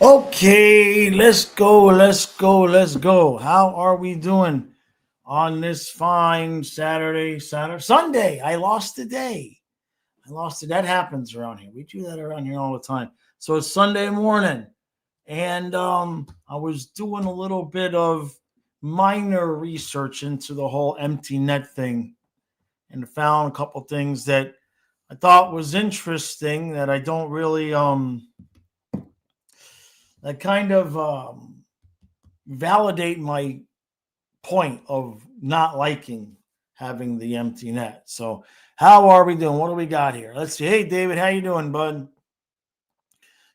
Okay, let's go. How are we doing on this fine Sunday? I lost a day. I lost it. That happens around here. We do that around here all the time. So it's Sunday morning, and I was doing a little bit of minor research into the whole empty net thing, and found a couple things that I thought was interesting that I don't really that kind of validate my point of not liking having the empty net. So, how are we doing? What do we got here? Let's see. Hey, David, how you doing, bud?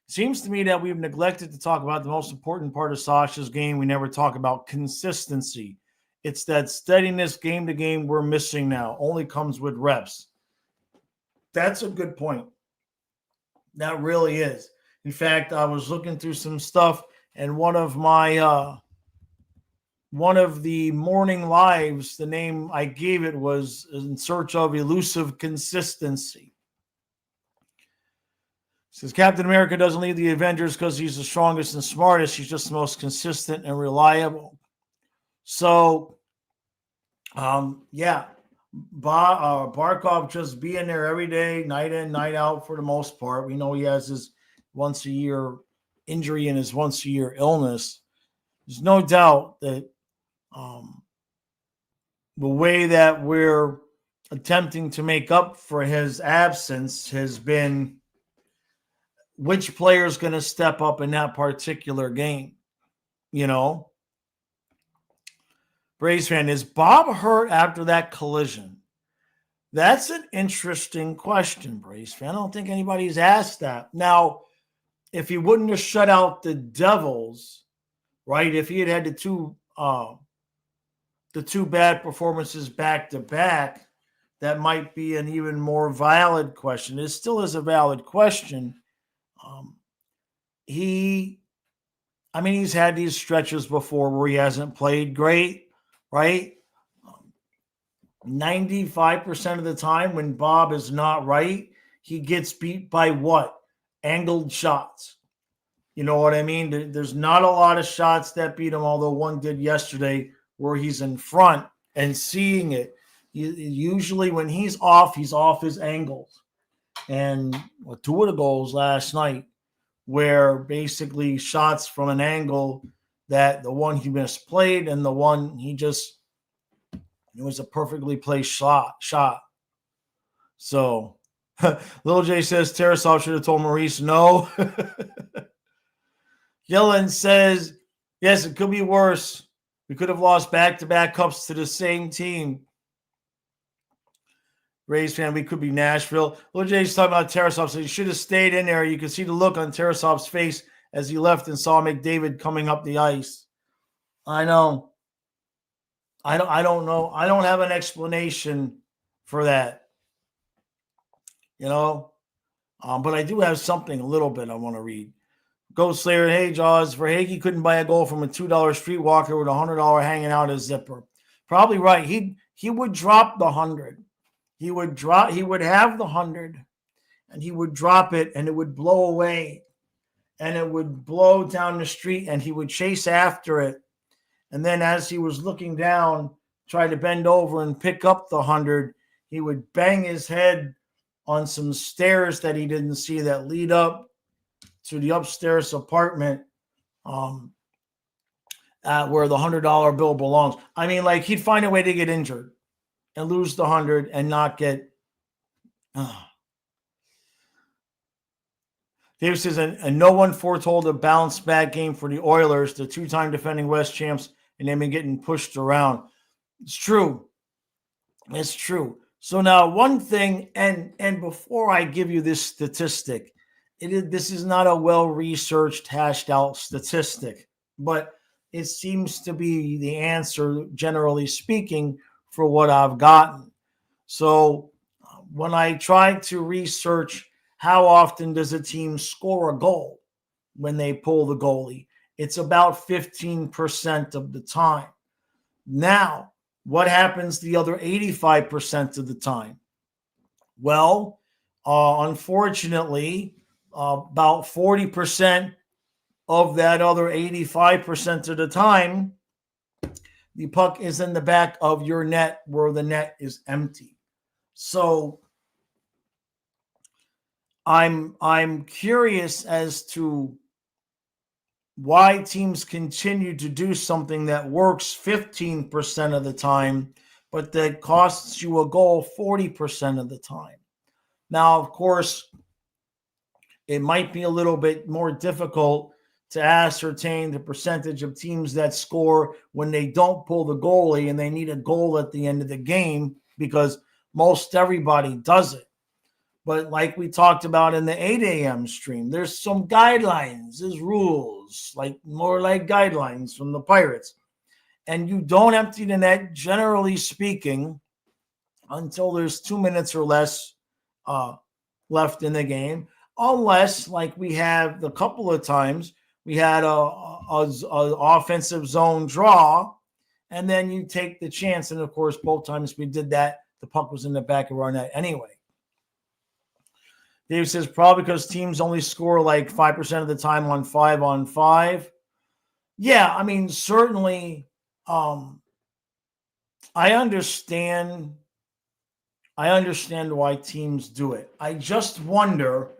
Seems to me that we've neglected to talk about the most important part of Sasha's game. We never talk about consistency. It's that steadiness game to game we're missing now. Only comes with reps. That's a good point. That really is. In fact, I was looking through some stuff, and one of the morning lives, the name I gave it was In Search of Elusive Consistency. It says Captain America doesn't lead the Avengers because he's the strongest and smartest. He's just the most consistent and reliable. So, yeah, Barkov just being there every day, night in, night out for the most part. We know he has his once a year injury and his once a year illness. There's no doubt that the way that we're attempting to make up for his absence has been which player is going to step up in that particular game. You know, Braves fan, is Bob hurt after that collision? That's an interesting question, Braves fan. I don't think anybody's asked that. Now, if he wouldn't have shut out the Devils, right? If he had had the two bad performances back to back, that might be an even more valid question. It still is a valid question. He's had these stretches before where he hasn't played great, right? 95% of the time when Bob is not right, he gets beat by what? Angled shots. You know what I mean? There's not a lot of shots that beat him, although one did yesterday where he's in front and seeing it. Usually when he's off his angles. And two of the goals last night where basically shots from an angle that the one he misplayed and the one it was a perfectly placed shot. So Lil J says Tarasov should have told Maurice no. Yellen says, yes, it could be worse. We could have lost back-to-back cups to the same team. Rays fan, we could be Nashville. Lil J's talking about Tarasov, so he should have stayed in there. You could see the look on Tarasov's face as he left and saw McDavid coming up the ice. I know. I don't know. I don't have an explanation for that. You know? But I do have something a little bit I want to read. Ghost Slayer, hey Jaws, Verhaeghe couldn't buy a goal from a $2 streetwalker with a $100 hanging out his zipper. Probably right. He would drop the 100. He would have the 100 and he would drop it and it would blow away and it would blow down the street and he would chase after it. And then as he was looking down, try to bend over and pick up the 100, he would bang his head on some stairs that he didn't see that lead up to the upstairs apartment where the $100 bill belongs. I mean, like he'd find a way to get injured and lose the 100 and not get. Dave says, and no one foretold a bounce back game for the Oilers, the two-time defending West champs, and they've been getting pushed around. It's true. It's true. So now one thing, and before I give you this statistic, this is not a well-researched, hashed-out statistic, but it seems to be the answer, generally speaking, for what I've gotten. So when I try to research how often does a team score a goal when they pull the goalie, it's about 15% of the time. Now, what happens the other 85% of the time? Well, unfortunately, about 40% of that other 85% of the time, the puck is in the back of your net where the net is empty. So I'm curious as to why teams continue to do something that works 15% of the time, but that costs you a goal 40% of the time. Now, of course, it might be a little bit more difficult to ascertain the percentage of teams that score when they don't pull the goalie and they need a goal at the end of the game, because most everybody does it. But like we talked about in the 8 a.m. stream, there's some guidelines, there's rules, like more like guidelines from the Pirates. And you don't empty the net, generally speaking, until there's 2 minutes or less left in the game. Unless, like we have a couple of times, we had a offensive zone draw, and then you take the chance. And, of course, both times we did that, the puck was in the back of our net anyway. Dave says probably because teams only score like 5% of the time on 5-on-5. Yeah, I mean, certainly I understand why teams do it. I just wonder,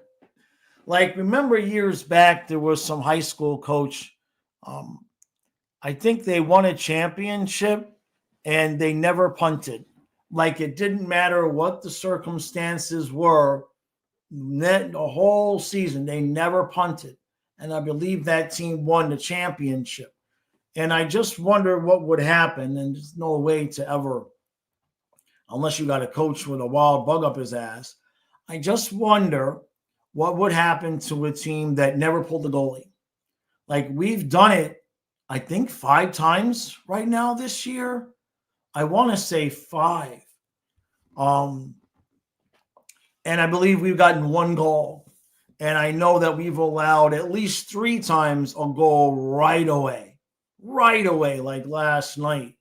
like, remember years back there was some high school coach, I think they won a championship and they never punted. Like, it didn't matter what the circumstances were. The whole season, they never punted. And I believe that team won the championship. And I just wonder what would happen. And there's no way to ever, unless you got a coach with a wild bug up his ass, I just wonder what would happen to a team that never pulled the goalie. Like, we've done it, I think, 5 times right now this year. I want to say 5. And I believe we've gotten 1 goal. And I know that we've allowed at least 3 times a goal right away, like last night.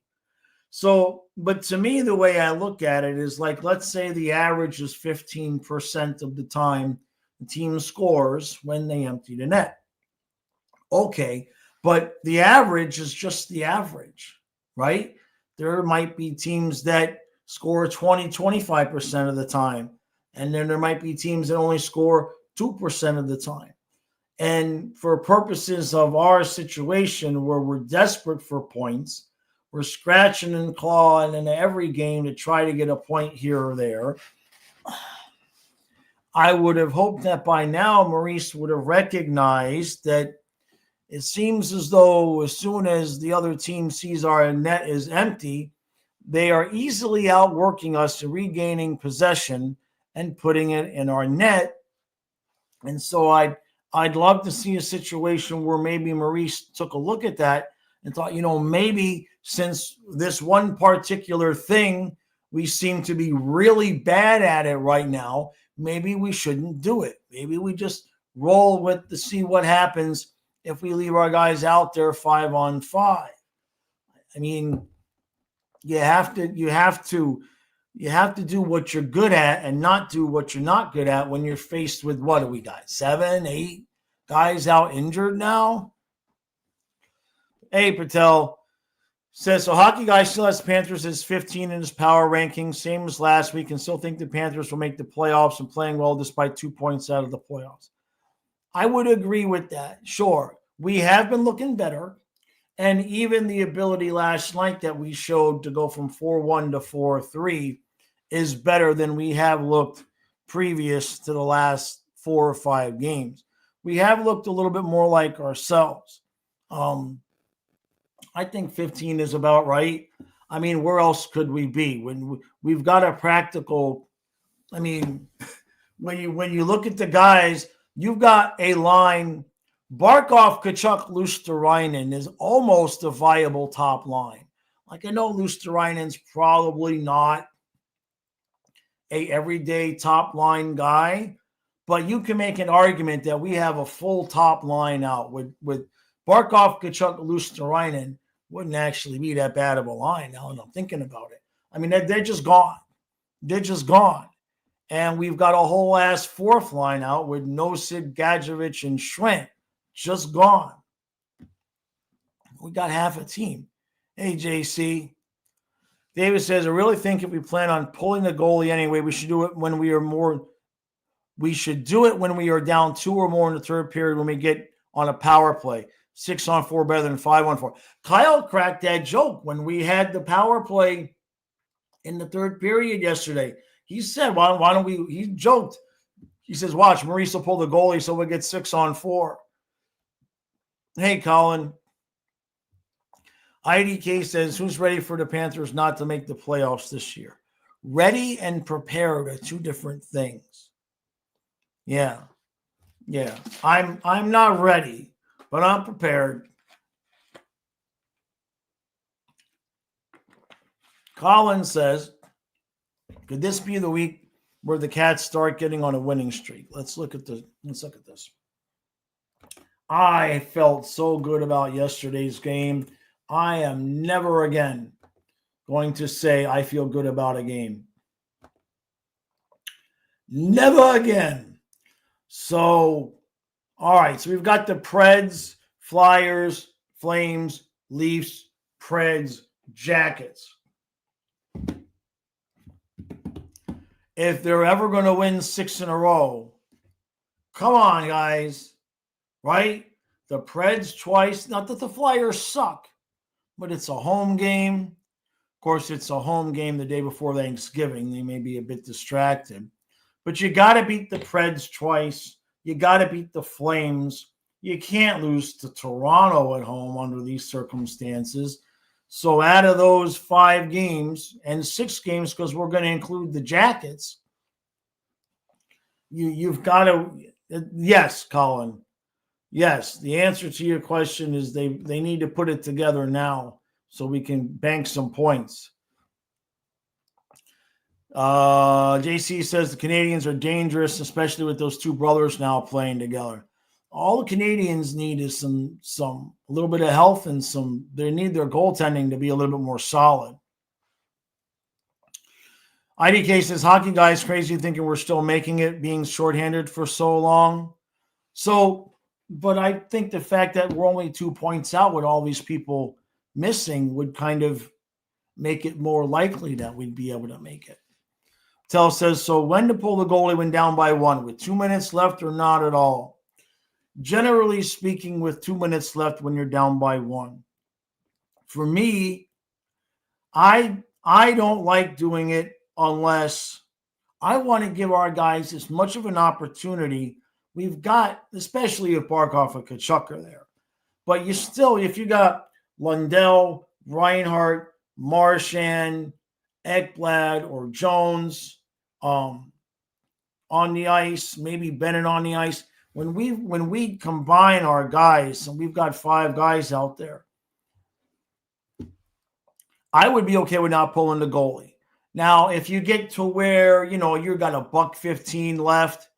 So, but to me, the way I look at it is like, let's say the average is 15% of the time the team scores when they empty the net. Okay, but the average is just the average, right? There might be teams that score 25% of the time. And then there might be teams that only score 2% of the time. And for purposes of our situation where we're desperate for points, we're scratching and clawing in every game to try to get a point here or there. I would have hoped that by now Maurice would have recognized that it seems as though as soon as the other team sees our net is empty, they are easily outworking us to regaining possession and putting it in our net. And so I'd love to see a situation where maybe Maurice took a look at that and thought, maybe since this one particular thing, we seem to be really bad at it right now, maybe we shouldn't do it. Maybe we just roll with to see what happens if we leave our guys out there 5-on-5. I mean, you have to do what you're good at and not do what you're not good at when you're faced with, what do we got, 7, 8 guys out injured now? Hey, Patel says, so Hockey Guy still has Panthers as 15 in his power ranking, same as last week, and still think the Panthers will make the playoffs and playing well despite 2 points out of the playoffs. I would agree with that. Sure, we have been looking better. And even the ability last night that we showed to go from 4-1 to 4-3 is better than we have looked previous to the last 4 or 5 games. We have looked a little bit more like ourselves. I think 15 is about right. I mean, where else could we be when we've got a practical? I mean, when you look at the guys, you've got a line. Barkov, Tkachuk, Luosterainen is almost a viable top line. Like, I know Luosterainen's probably not a everyday top line guy, but you can make an argument that we have a full top line out with Barkov, Tkachuk, Luosterainen wouldn't actually be that bad of a line now that I'm thinking about it. I mean, they're just gone. They're just gone. And we've got a whole ass 4th line out with Nossid, Gadjevich, and Schrent. just gone. We got half a team. Hey, JC. David says, I really think if we plan on pulling the goalie anyway, we should do it when we are more. We should do it when we are down 2 or more in the third period when we get on a power play. 6-on-4 better than 5-on-4. Kyle cracked that joke when we had the power play in the third period yesterday. He said, why don't we, he joked. He says, watch, Maurice will pull the goalie so we'll get 6-on-4. Hey, Colin. IDK says, who's ready for the Panthers not to make the playoffs this year? Ready and prepared are two different things. Yeah. I'm not ready, but I'm prepared. Colin says, could this be the week where the Cats start getting on a winning streak? Let's look at this. I felt so good about yesterday's game. I am never again going to say I feel good about a game. Never again. So, all right. So we've got the Preds, Flyers, Flames, Leafs, Preds, Jackets. If they're ever going to win 6 in a row, come on, guys. Right? The Preds twice. Not that the Flyers suck, but it's a home game. Of course, it's a home game the day before Thanksgiving. They may be a bit distracted. But you got to beat the Preds twice. You got to beat the Flames. You can't lose to Toronto at home under these circumstances. So out of those 5 games and 6 games, because we're going to include the Jackets, you've got to – yes, Colin. Yes, the answer to your question is they need to put it together now so we can bank some points. JC says the Canadians are dangerous, especially with those 2 brothers now playing together. All the Canadians need is a little bit of health and they need their goaltending to be a little bit more solid. IDK says hockey guys crazy thinking we're still making it, being shorthanded for so long. But I think the fact that we're only 2 points out with all these people missing would kind of make it more likely that we'd be able to make it. Tell says, so when to pull the goalie when down by 1? With 2 minutes left or not at all? Generally speaking, with 2 minutes left when you're down by 1. For me, I don't like doing it unless I want to give our guys as much of an opportunity. We've got, especially if Barkov and Tkachuk are there. But you still, if you got Lundell, Reinhart, Marchand, Ekblad, or Jones on the ice, maybe Bennett on the ice, when we combine our guys, and we've got 5 guys out there, I would be okay with not pulling the goalie. Now, if you get to where, you've got $1:15 left,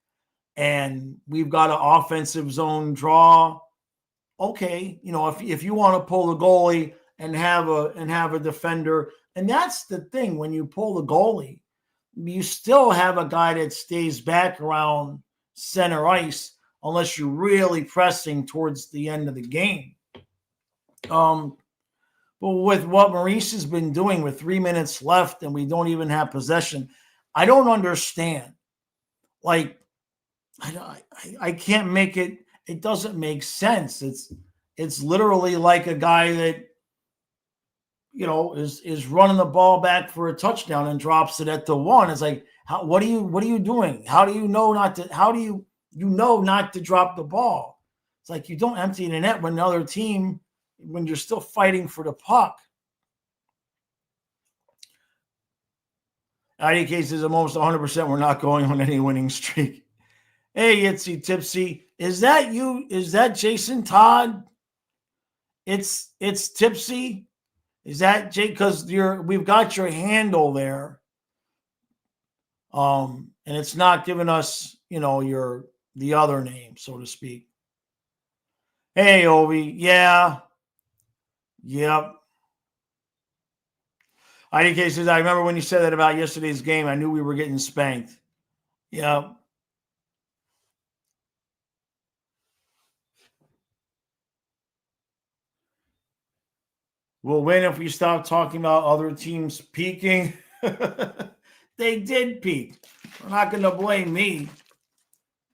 and we've got an offensive zone draw, okay, if you want to pull the goalie and have a defender, and that's the thing, when you pull the goalie, you still have a guy that stays back around center ice unless you're really pressing towards the end of the game. But with what Maurice has been doing with 3 minutes left and we don't even have possession, I don't understand. Like, I can't make it. It doesn't make sense. It's literally like a guy that, is running the ball back for a touchdown and drops it at the 1. It's like, what are you doing? How do you know not to drop the ball? It's like you don't empty the net when another team, when you're still fighting for the puck. IDK says almost 100% we're not going on any winning streak. Hey, Itsy Tipsy. Is that you? Is that Jason Todd? It's Tipsy. Is that Jake? Because we've got your handle there. And it's not giving us, the other name, so to speak. Hey, Ovi. Yeah. Yep. IDK says, I remember when you said that about yesterday's game, I knew we were getting spanked. Yep. We'll win if we stop talking about other teams peaking. They did peak. We're not going to blame me.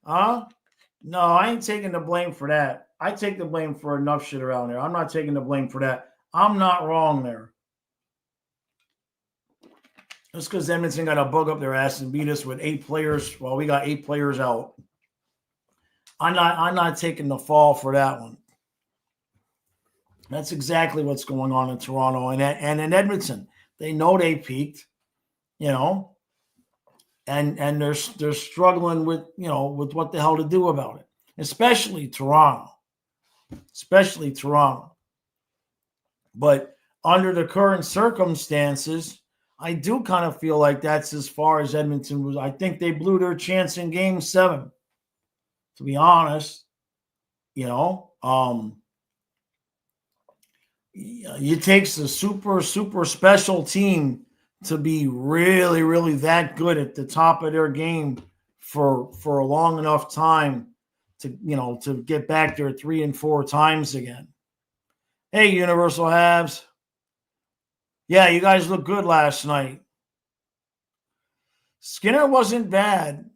Huh? No, I ain't taking the blame for that. I take the blame for enough shit around there. I'm not taking the blame for that. I'm not wrong there. Just because Edmonton got a bug up their ass and beat us with 8 players, well, we got 8 players out. I'm not taking the fall for that one. That's exactly what's going on in Toronto and in Edmonton. They know they peaked, and they're struggling with with what the hell to do about it. Especially Toronto. But under the current circumstances, I do kind of feel like that's as far as Edmonton was. I think they blew their chance in Game 7. To be honest, it takes a super special team to be really, really that good at the top of their game for a long enough time to get back there 3 and 4 times again. Hey, Universal Habs. Yeah, you guys looked good last night. Skinner wasn't bad.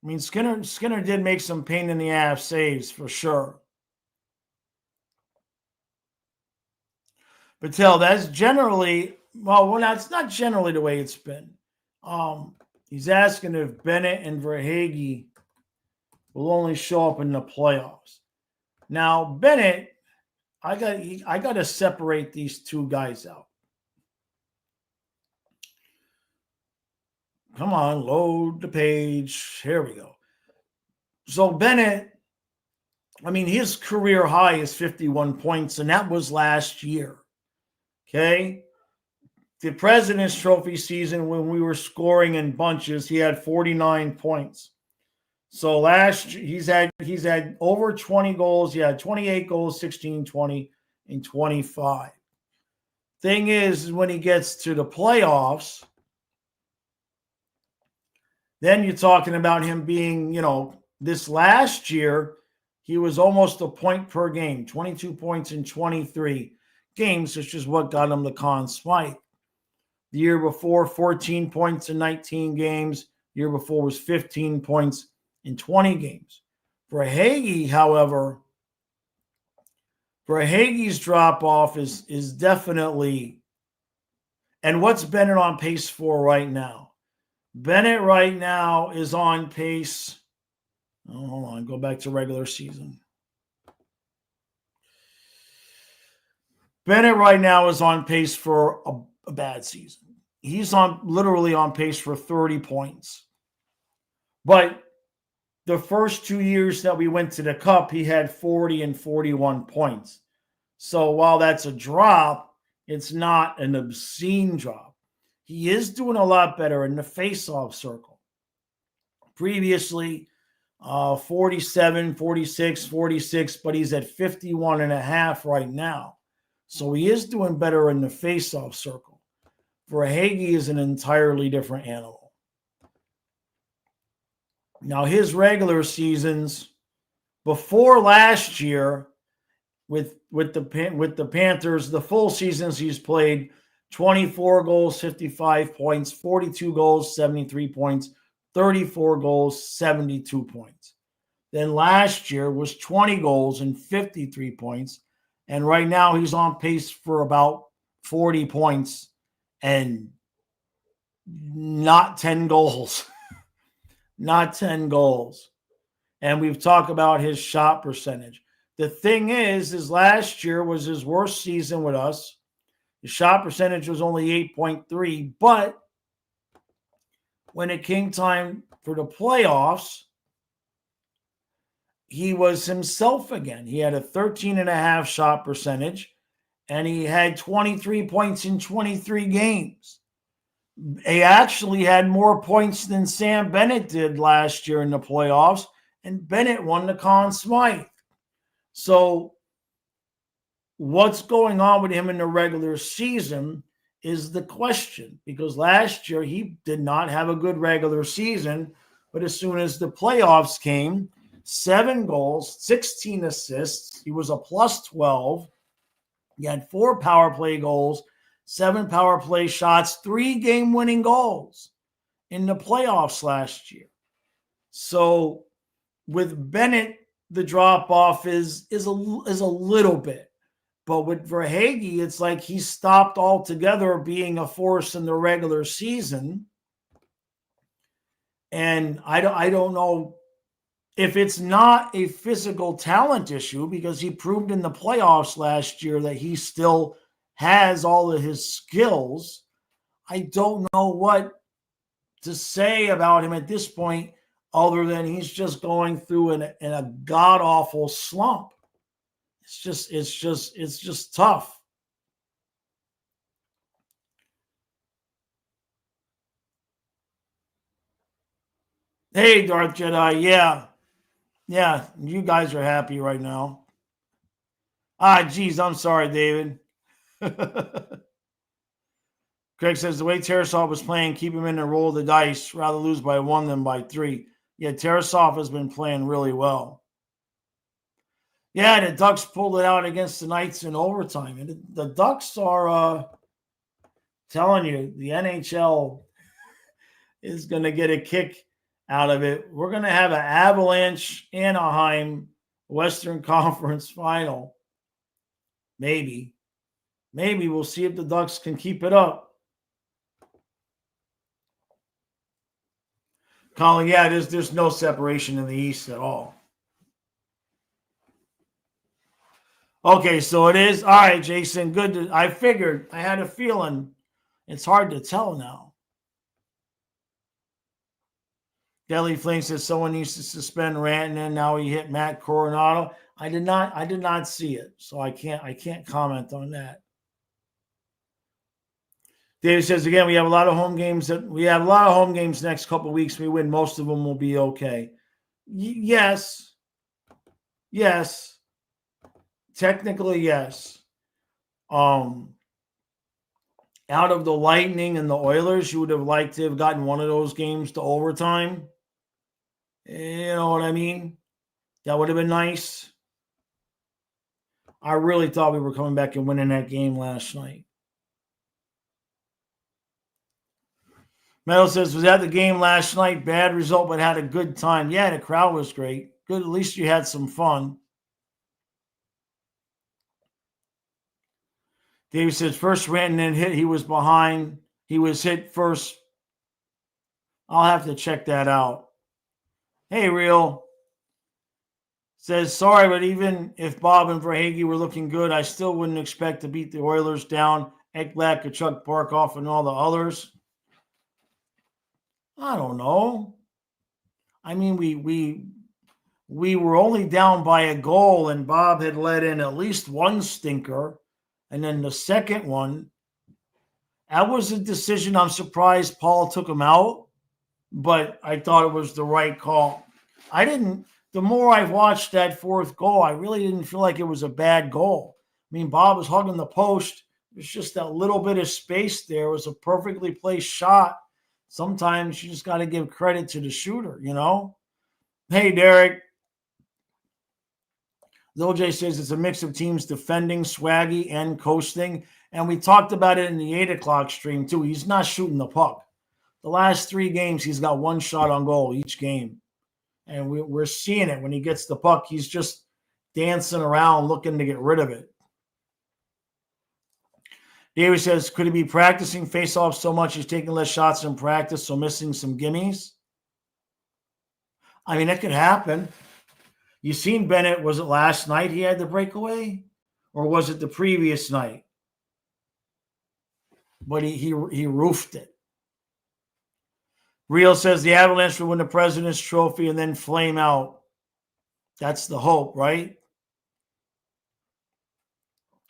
I mean, Skinner did make some pain in the ass saves for sure. But that's generally, that's not generally the way it's been. He's asking if Bennett and Verhaeghe will only show up in the playoffs. Now, Bennett, I got to separate these two guys out. Come on, load the page. Here we go. So Bennett, I mean, his career high is 51 points, and that was last year. Okay? The President's Trophy season, when we were scoring in bunches, he had 49 points. So last year, he's had over 20 goals. He had 28 goals, 16, 20, and 25. Thing is when he gets to the playoffs, then you're talking about him being, this last year, he was almost a point per game, 22 points in 23 games, which is what got him the Conn Smythe. The year before, 14 points in 19 games. The year before was 15 points in 20 games. Verhaeghe, however, Verhaeghe's drop-off is definitely, and what's Bennett on pace for right now? Bennett right now is on pace. Oh, hold on, go back to regular season. Bennett right now is on pace for a bad season. He's literally on pace for 30 points. But the first 2 years that we went to the Cup, he had 40 and 41 points. So while that's a drop, it's not an obscene drop. He is doing a lot better in the face-off circle. Previously, 47, 46, 46, but he's at 51 and a half right now. So he is doing better in the face-off circle. Verhaeghe is an entirely different animal. Now, his regular seasons before last year with the Panthers, the full seasons he's played, 24 goals, 55 points, 42 goals, 73 points, 34 goals, 72 points. Then last year was 20 goals and 53 points. And right now he's on pace for about 40 points and not 10 goals. Not 10 goals. And we've talked about his shot percentage. The thing is last year was his worst season with us. His shot percentage was only 8.3, but when it came time for the playoffs, he was himself again. He had a 13.5 shot percentage, and he had 23 points in 23 games. He actually had more points than Sam Bennett did last year in the playoffs, and Bennett won the Conn Smythe. So what's going on with him in the regular season is the question, because last year he did not have a good regular season, but as soon as the playoffs came, 7 goals, 16 assists, he was a plus 12, He had 4 power play goals, 7 power play shots, 3 game-winning goals in the playoffs last year. So with Bennett, the drop-off is a little bit. But with Verhaeghe, it's like he stopped altogether being a force in the regular season. And I don't know if it's not a physical talent issue, because he proved in the playoffs last year that he still has all of his skills. I don't know what to say about him at this point, other than he's just going through in a god-awful slump. It's just tough. Hey, Darth Jedi. Yeah, you guys are happy right now. Geez, I'm sorry, David. Craig says the way Tarasov was playing, keep him in the roll of the dice, rather lose by 1 than by 3. Yeah, Tarasov has been playing really well. Yeah, the Ducks pulled it out against the Knights in overtime. And the Ducks are telling you, the NHL is going to get a kick out of it. We're going to have an Avalanche Anaheim Western Conference final. Maybe we'll see if the Ducks can keep it up. Colin, yeah, there's no separation in the East at all. Okay, so it is. All right, Jason, good. I figured. I had a feeling. It's hard to tell now. Deli Fling says someone needs to suspend Rantanen. Now he hit Matt Coronado. I did not see it, so I can't comment on that. David says again, we have a lot of home games next couple of weeks. We win most of them, will be okay. Yes. Technically, yes. Out of the Lightning and the Oilers, you would have liked to have gotten one of those games to overtime. You know what I mean? That would have been nice. I really thought we were coming back and winning that game last night. Metal says, was that the game last night? Bad result, but had a good time. Yeah, the crowd was great. Good. At least you had some fun. David says, first Rantanen hit, he was behind. He was hit first. I'll have to check that out. Hey, Real says, sorry, but even if Bob and Verhaeghe were looking good, I still wouldn't expect to beat the Oilers down. Ekblad, Kachuk, Barkov, and all the others. I don't know. I mean, we were only down by a goal, and Bob had let in at least one stinker. And then the second one, that was a decision. I'm surprised Paul took him out, but I thought it was the right call. The more I've watched that fourth goal, I really didn't feel like it was a bad goal. I mean, Bob was hugging the post. There's just that little bit of space there. It was a perfectly placed shot. Sometimes you just got to give credit to the shooter, you know? Hey, Derek. LJ says it's a mix of teams defending, swaggy, and coasting. And we talked about it in the 8 o'clock stream, too. He's not shooting the puck. The last 3 games, he's got 1 shot on goal each game. And we're seeing it. When he gets the puck, he's just dancing around looking to get rid of it. David says, could he be practicing face-offs so much he's taking less shots in practice, so missing some gimmies? I mean, that could happen. You seen Bennett, was it last night he had the breakaway? Or was it the previous night? But he roofed it. Real says the Avalanche will win the President's Trophy and then flame out. That's the hope, right?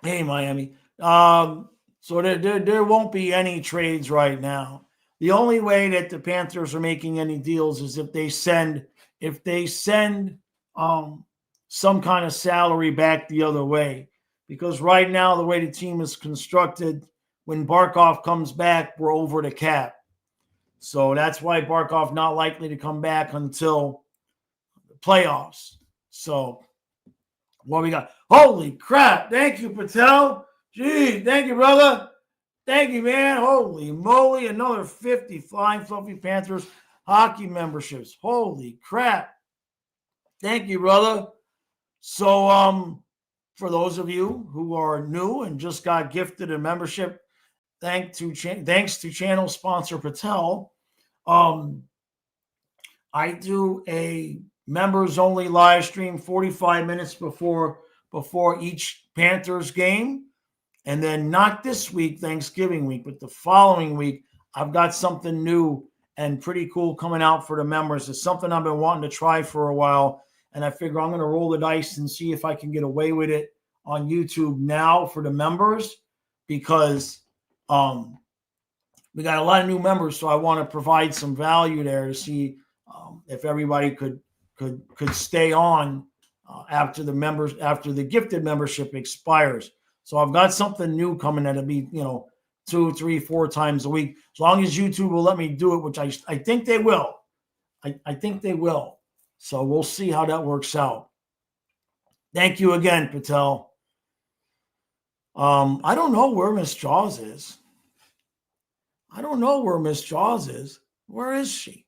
Hey, Miami. So there won't be any trades right now. The only way that the Panthers are making any deals is if they send some kind of salary back the other way. Because right now, the way the team is constructed, when Barkov comes back, we're over the cap. So that's why Barkov not likely to come back until the playoffs. So what we got? Holy crap. Thank you, Patel. Gee, thank you, brother. Thank you, man. Holy moly, another 50 Flying Fluffy Panthers hockey memberships. Holy crap. Thank you, brother. So, for those of you who are new and just got gifted a membership, thanks to channel sponsor Patel, I do a members only live stream 45 minutes before each Panthers game. And then not this week, Thanksgiving week, but the following week, I've got something new and pretty cool coming out for the members. It's something I've been wanting to try for a while. And I figure I'm going to roll the dice and see if I can get away with it on YouTube now for the members, because we got a lot of new members. So I want to provide some value there to see if everybody could stay on after the gifted membership expires. So I've got something new coming that'll be, 2, 3, 4 times a week. As long as YouTube will let me do it, which I think they will. I think they will. So we'll see how that works out. Thank you again, Patel. I don't know where Miss Jaws is. Where is she?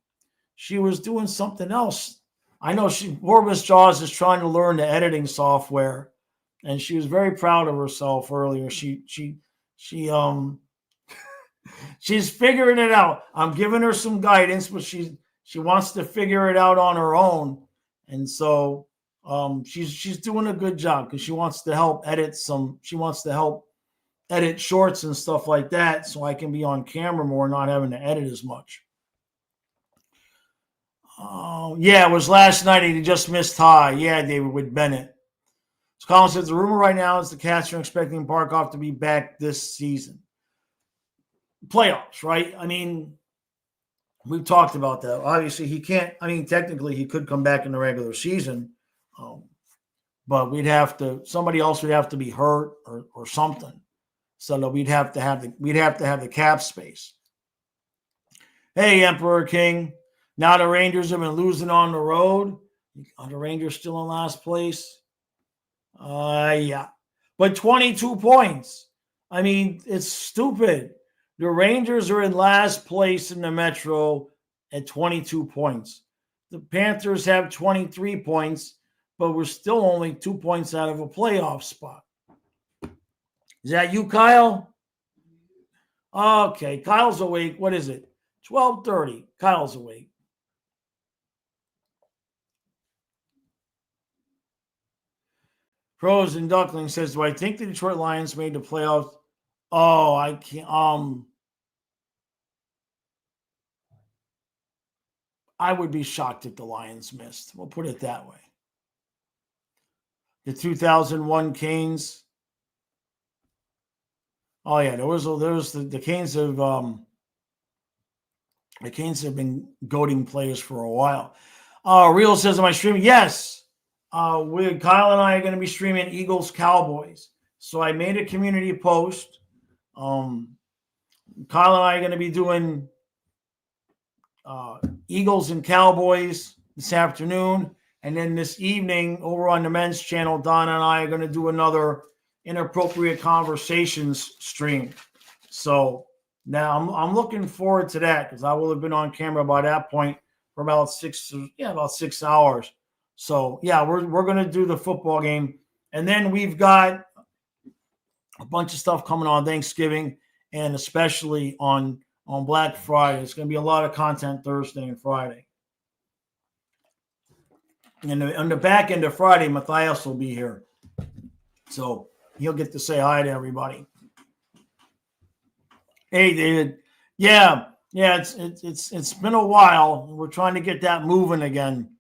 She was doing something else. I know poor Miss Jaws is trying to learn the editing software, and she was very proud of herself earlier. She's figuring it out. I'm giving her some guidance, but she wants to figure it out on her own. And so she's doing a good job because she wants to help edit shorts and stuff like that, so I can be on camera more, not having to edit as much. Oh, yeah, it was last night and he just missed high. Yeah, David, with Bennett. So Colin says the rumor right now is the Cats are expecting Barkov to be back this season. Playoffs, right? I mean, we've talked about that. Obviously, he can't. I mean, technically, he could come back in the regular season, but somebody else would have to be hurt or something, so that we'd have to have the cap space. Hey, Emperor King. Now the Rangers have been losing on the road. Are the Rangers still in last place? Yeah. But 22 points. I mean, it's stupid. The Rangers are in last place in the Metro at 22 points. The Panthers have 23 points, but we're still only 2 points out of a playoff spot. Is that you, Kyle? Okay, Kyle's awake. What is it? 12:30. Kyle's awake. Pros and Duckling says, do I think the Detroit Lions made the playoffs? Oh, I can't. I would be shocked if the Lions missed. We'll put it that way. The 2001 Canes. Oh yeah, there was the Canes have been goading players for a while. Real says, am I streaming? Yes. Kyle and I are going to be streaming Eagles Cowboys. So I made a community post. Kyle and I are going to be doing Eagles and Cowboys this afternoon. And then this evening over on the men's channel, Donna and I are going to do another Inappropriate Conversations stream. So now I'm looking forward to that because I will have been on camera by that point for about 6 hours. So, yeah, we're going to do the football game. And then we've got a bunch of stuff coming on Thanksgiving and especially on Black Friday. It's going to be a lot of content Thursday and Friday. And on the back end of Friday, Matthias will be here. So he'll get to say hi to everybody. Hey, David. Yeah, it's been a while. We're trying to get that moving again.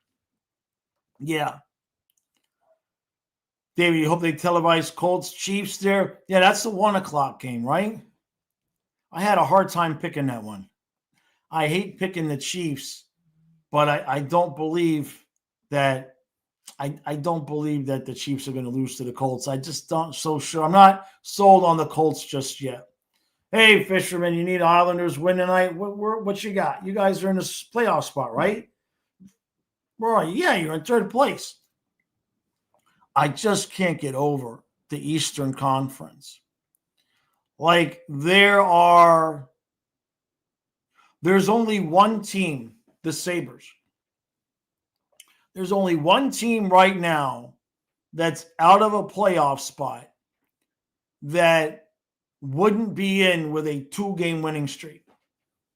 Yeah. David, you hope they televise Colts Chiefs there? Yeah, that's the 1:00 game, right? I had a hard time picking that one. I hate picking the Chiefs, but I don't believe that I don't believe that the Chiefs are going to lose to the Colts. I just don't so sure. I'm not sold on the Colts just yet. Hey, Fisherman, you need Islanders win tonight. What you got? You guys are in this playoff spot, right? Where are you? Yeah, you're in third place. I just can't get over the Eastern Conference. Like there's only one team, the Sabres. There's only one team right now that's out of a playoff spot that wouldn't be in with a 2-game winning streak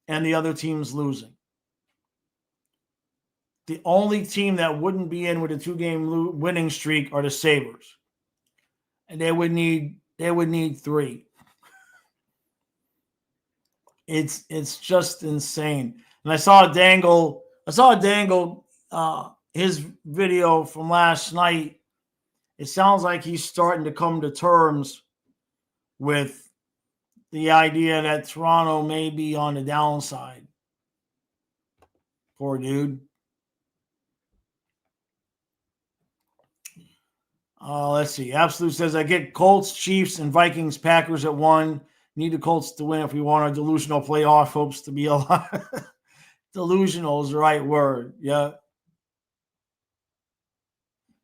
and the other team's losing. The only team that wouldn't be in with a 2-game winning streak are the Sabres. And they would need 3. It's just insane. And I saw Dangle his video from last night. It sounds like he's starting to come to terms with the idea that Toronto may be on the downside. Poor dude. Let's see. Absolute says, I get Colts, Chiefs, and Vikings, Packers at 1. Need the Colts to win if we want our delusional playoff hopes to be alive. Delusional is the right word. Yeah.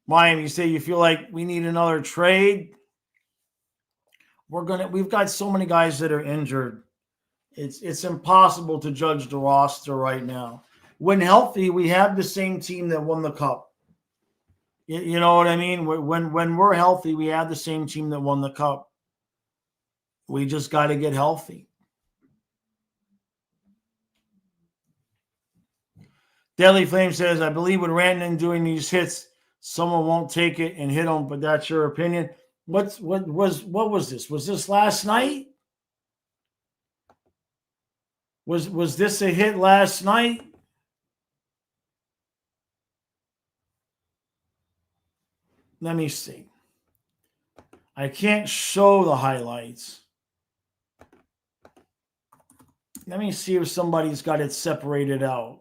Miami, you say you feel like we need another trade. We've got so many guys that are injured. It's impossible to judge the roster right now. When healthy, we have the same team that won the cup. You know what I mean? When we're healthy, we have the same team that won the cup. We just got to get healthy. Deadly Flame says, I believe with Rantanen doing these hits, someone won't take it and hit him, but that's your opinion. What was this? Was this last night? Was this a hit last night? Let me see. I can't show the highlights. Let me see if somebody's got it separated out.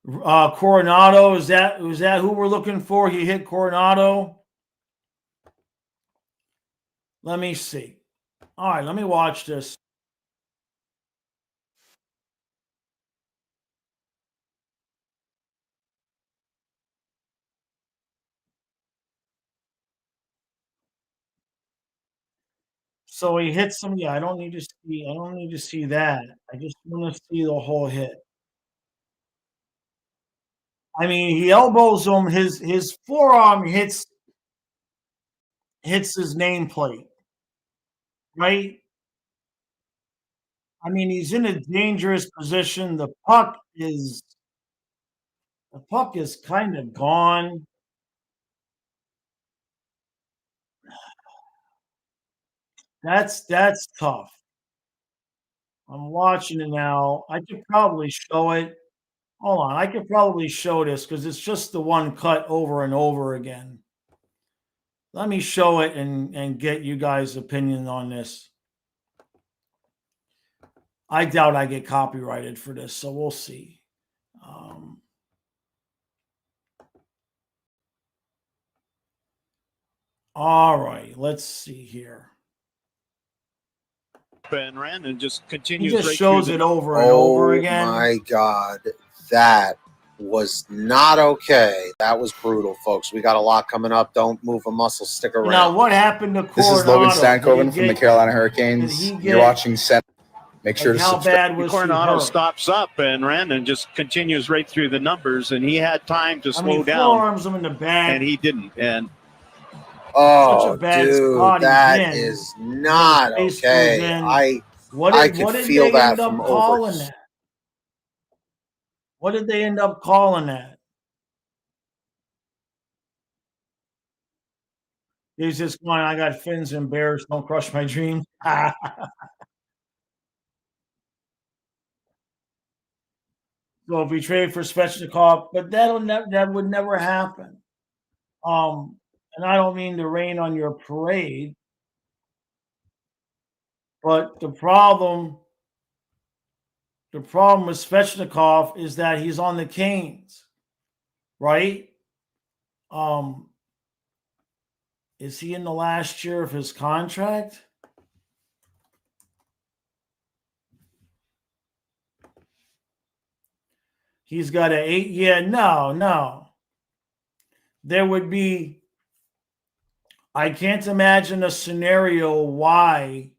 Coronado, is that who we're looking for? He hit Coronado. Let me see. All right, let me watch this. So he hits some. Yeah, I don't need to see that. I just want to see the whole hit. I mean, he elbows him. His forearm hits his nameplate, right? I mean, he's in a dangerous position. The puck is kind of gone. That's tough. I'm watching it now. I could probably show it. Hold on, I could probably show this because it's just the one cut over and over again. Let me show it and get you guys' opinion on this. I doubt I get copyrighted for this, so we'll see. All right, let's see here. And Rantanen just continues. He just shows it over and over again. Oh my God, that was not okay. That was brutal, folks. We got a lot coming up. Don't move a muscle. Stick around. Now, what happened to Coronado? This is Logan Stankoven from the Carolina Hurricanes. You're watching Center. Make sure to subscribe. How bad was Coronado stops up, and Rantanen just continues right through the numbers, and he had time to slow down. Forearms him in the back, and he didn't. And oh, dude, that is not okay. I could feel that from over. What did they end up calling that? He's just going, I got fins and bears, don't crush my dreams. So if we trade for Svechnikov, but that would never happen. And I don't mean to rain on your parade, but the problem with Svechnikov is that he's on the Canes, right? Is he in the last year of his contract? He's got an 8 year. No. There would be I can't imagine a scenario why.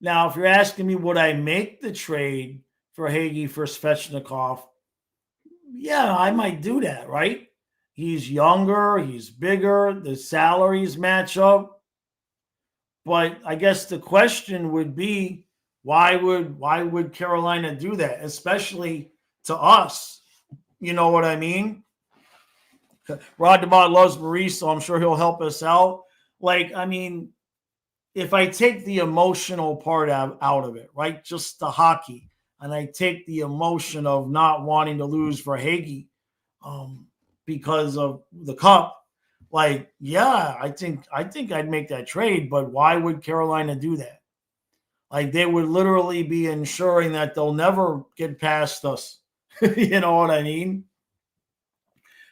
Now, if you're asking me, would I make the trade for Hagee for Svechnikov? Yeah, I might do that, right? He's younger, he's bigger, the salaries match up. But I guess the question would be, why would Carolina do that, especially to us? You know what I mean? Rod DeMott loves Maurice, so I'm sure he'll help us out. Like, I mean, if I take the emotional part out of it, right, just the hockey, and I take the emotion of not wanting to lose for Hagee because of the cup, like, yeah, I think I'd make that trade, but why would Carolina do that? Like, they would literally be ensuring that they'll never get past us. You know what I mean?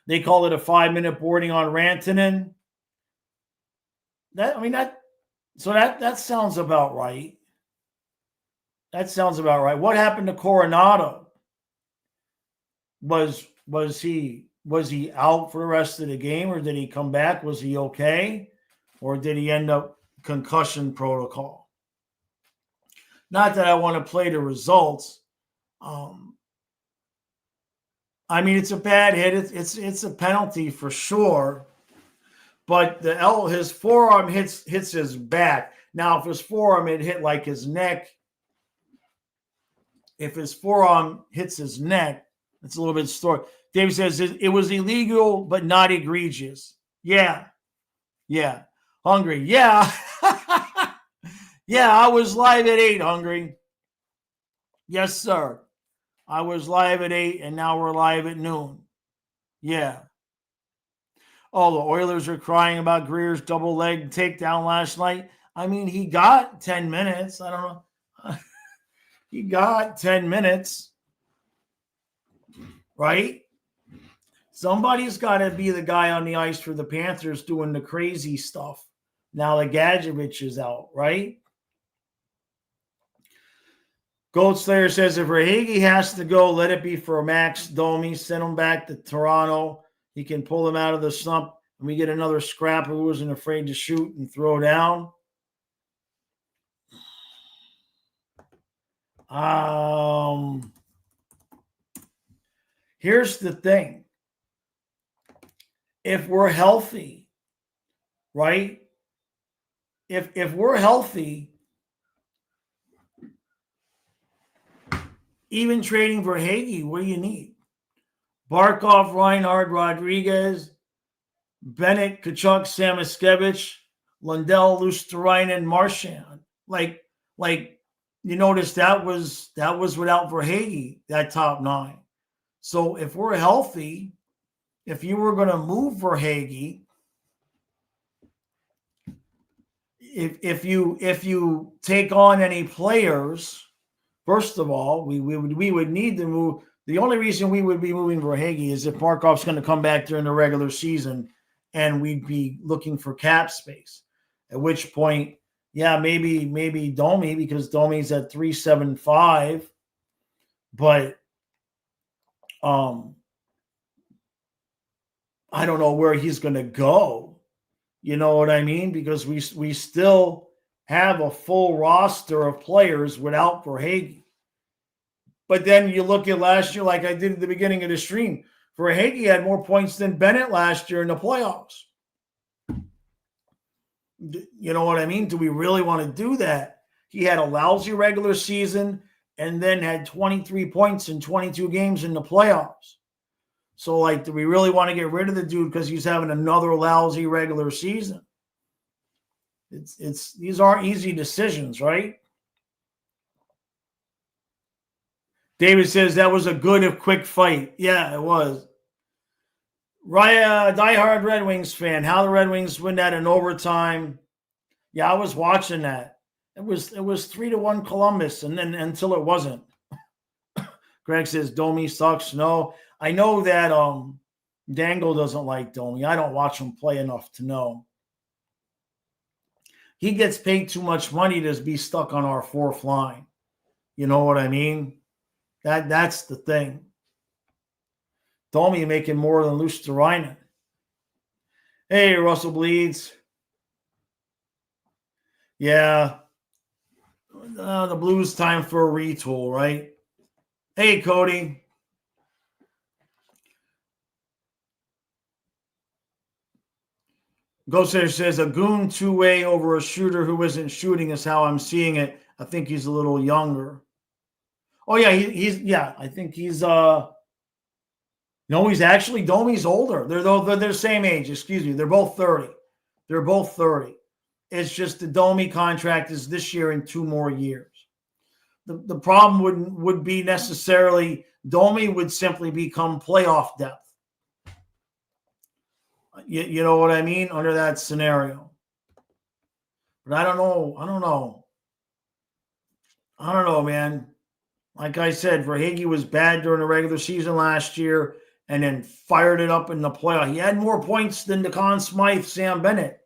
They call it a 5-minute boarding on Rantanen. That sounds about right. That sounds about right. What happened to Coronado? Was he out for the rest of the game, or did he come back? Was he okay, or did he end up concussion protocol? Not that I want to play the results. I mean, it's a bad hit. It's a penalty for sure. But his forearm hits his back. Now, if his forearm had hit like his neck, if his forearm hits his neck, it's a little bit story. Dave says it was illegal, but not egregious. Yeah. Hungry. Yeah. Yeah, I was live at 8, Hungry. Yes, sir. I was live at 8, and now we're live at noon. Yeah. Oh, the Oilers are crying about Greer's double leg takedown last night. I mean, he got 10 minutes. I don't know. He got 10 minutes. Right? Somebody's got to be the guy on the ice for the Panthers doing the crazy stuff. Now that Gadjevich is out, right? Goldslayer says if Verhaeghe has to go, let it be for Max Domi. Send him back to Toronto. He can pull him out of the slump, and we get another scrapper who isn't afraid to shoot and throw down. Here's the thing. If we're healthy, right? If we're healthy, even trading for Hagee, what do you need? Barkov, Reinhard, Rodriguez, Bennett, Kachuk, Samoskevich, Lundell, Luosterainen, Marchand. Like you notice that was without Verhaeghe, that top 9. So if we're healthy, if you were going to move Verhaeghe, if you take on any players, first of all, we would need to move. The only reason we would be moving Verhaeghe is if Barkov's going to come back during the regular season, and we'd be looking for cap space. At which point, yeah, maybe Domi, because Domi's at 375, but I don't know where he's going to go. You know what I mean? Because we still have a full roster of players without Verhaeghe. But then you look at last year, like I did at the beginning of the stream, Verhaeghe had more points than Bennett last year in the playoffs. You know what I mean? Do we really want to do that? He had a lousy regular season and then had 23 points in 22 games in the playoffs. So, like, do we really want to get rid of the dude because he's having another lousy regular season? These aren't easy decisions, right? David says that was a good if quick fight. Yeah, it was. Raya, diehard Red Wings fan. How the Red Wings win that in overtime? Yeah, I was watching that. It was 3-1 Columbus, and then until it wasn't. Greg says Domi sucks. No, I know that Dangle doesn't like Domi. I don't watch him play enough to know. He gets paid too much money to be stuck on our 4th line. You know what I mean? That's the thing. Domi making more than Luosterainen. Hey, Russell Bleeds. Yeah. The Blues time for a retool, right? Hey, Cody. Ghostsayer says a goon two-way over a shooter who isn't shooting is how I'm seeing it. I think he's a little younger. Oh yeah, I think he's no, he's actually Domi's older. They're the same age, excuse me. They're both 30. They're both 30. It's just the Domi contract is this year and 2 more years. The problem would be necessarily Domi would simply become playoff depth. You know what I mean? Under that scenario. But I don't know, man. Like I said, Verhaeghe was bad during the regular season last year and then fired it up in the playoff. He had more points than DeConn Smythe, Sam Bennett.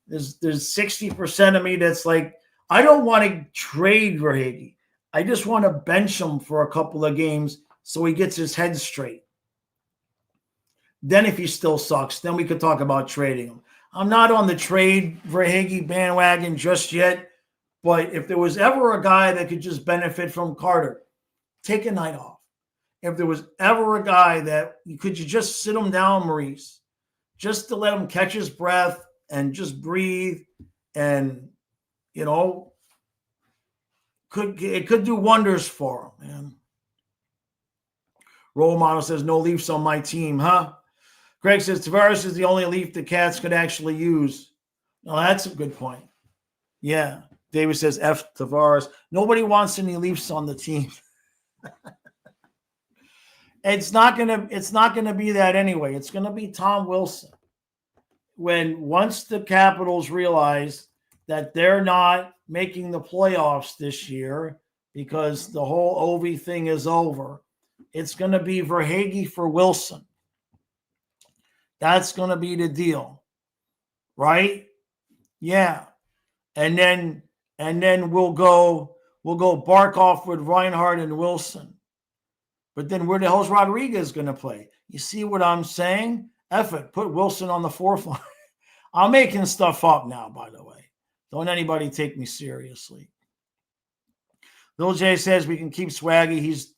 There's 60% of me that's like, I don't want to trade Verhaeghe. I just want to bench him for a couple of games so he gets his head straight. Then if he still sucks, then we could talk about trading him. I'm not on the trade Verhaeghe bandwagon just yet, but if there was ever a guy that could just benefit from Carter, take a night off. If there was ever a guy that you just sit him down, Maurice, just to let him catch his breath and just breathe, and it could do wonders for him, man. Role model says no Leafs on my team, huh? Greg says Tavares is the only Leaf the Cats could actually use. No, that's a good point. Yeah. David says F Tavares. Nobody wants any Leafs on the team. It's not gonna be that anyway. It's gonna be Tom Wilson. Once the Capitals realize that they're not making the playoffs this year because the whole Ovi thing is over, it's going to be Verhaeghe for Wilson. That's going to be the deal, right? Yeah, and then we'll go Barkov with Reinhart and Wilson. But then where the hell's Rodriguez going to play? You see what I'm saying? F it, put Wilson on the fourth line. I'm making stuff up now, by the way. Don't anybody take me seriously. Lil J says we can keep Swaggy. He's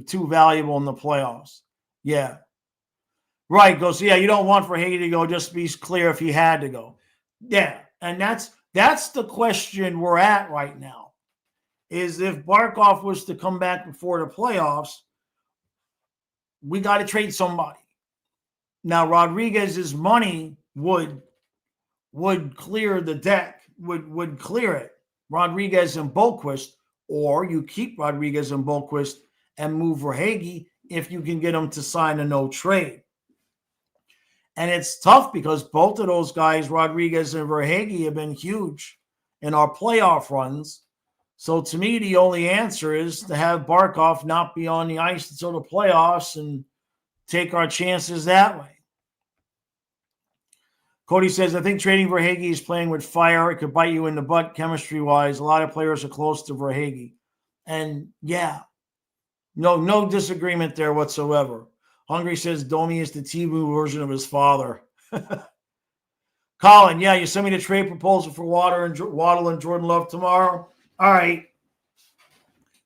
too valuable in the playoffs. Yeah. Right. Goes, yeah, you don't want Verhaeghe to go, just be clear if he had to go. Yeah. And that's the question we're at right now. Is if Barkov was to come back before the playoffs, we got to trade somebody. Now, Rodriguez's money would clear the deck, would clear it. Rodriguez and Boquist, or you keep Rodriguez and Boquist and move Verhaeghe if you can get them to sign a no trade. And it's tough because both of those guys, Rodriguez and Verhaeghe, have been huge in our playoff runs. So to me, the only answer is to have Barkov not be on the ice until the playoffs and take our chances that way. Cody says, I think trading Verhaeghe is playing with fire. It could bite you in the butt chemistry-wise. A lot of players are close to Verhaeghe. And, yeah, no disagreement there whatsoever. Hungry says Domi is the T-Boo version of his father. Colin, yeah, you send me the trade proposal for Waddle and Jordan Love tomorrow? All right.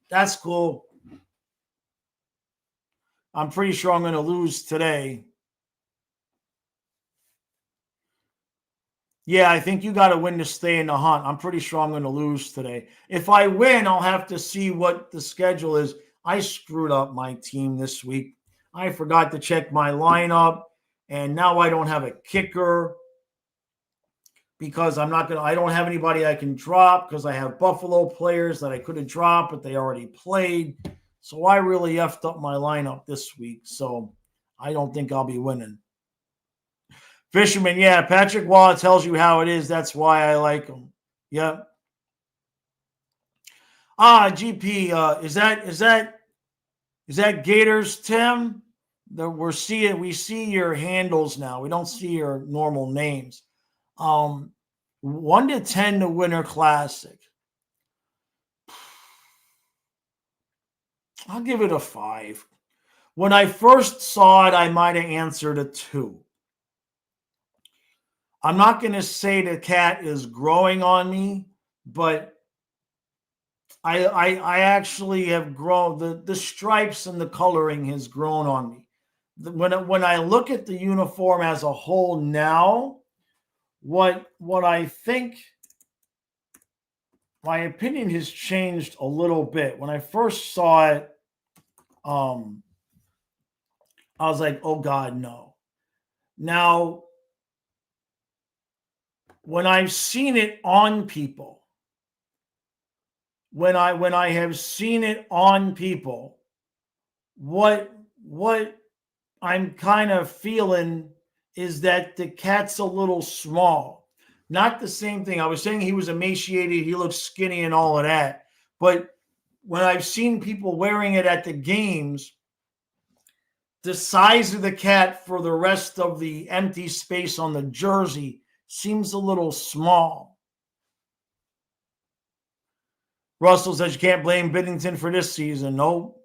That's cool. I'm pretty sure I'm going to lose today. Yeah, I think you got to win to stay in the hunt. I'm pretty sure I'm going to lose today. If I win, I'll have to see what the schedule is. I screwed up my team this week. I forgot to check my lineup, and now I don't have a kicker because I don't have anybody I can drop because I have Buffalo players that I could have dropped, but they already played. So I really effed up my lineup this week. So I don't think I'll be winning. Fisherman, yeah, Patrick Waugh tells you how it is. That's why I like him. Yep. GP, is that Gators, Tim? We see your handles now. We don't see your normal names. 1 to 10, the Winter Classic. I'll give it a 5. When I first saw it, I might have answered a 2. I'm not going to say the cat is growing on me, but I actually have grown. The stripes and the coloring has grown on me. When I look at the uniform as a whole now, what I think, my opinion has changed a little bit. When I first saw it, I was like, oh God, no. Now, when I've seen it on people, when I have seen it on people, what I'm kind of feeling is that the cat's a little small. Not the same thing. I was saying he was emaciated, he looks skinny and all of that. But when I've seen people wearing it at the games, the size of the cat for the rest of the empty space on the jersey seems a little small. Russell says you can't blame Biddington for this season. No.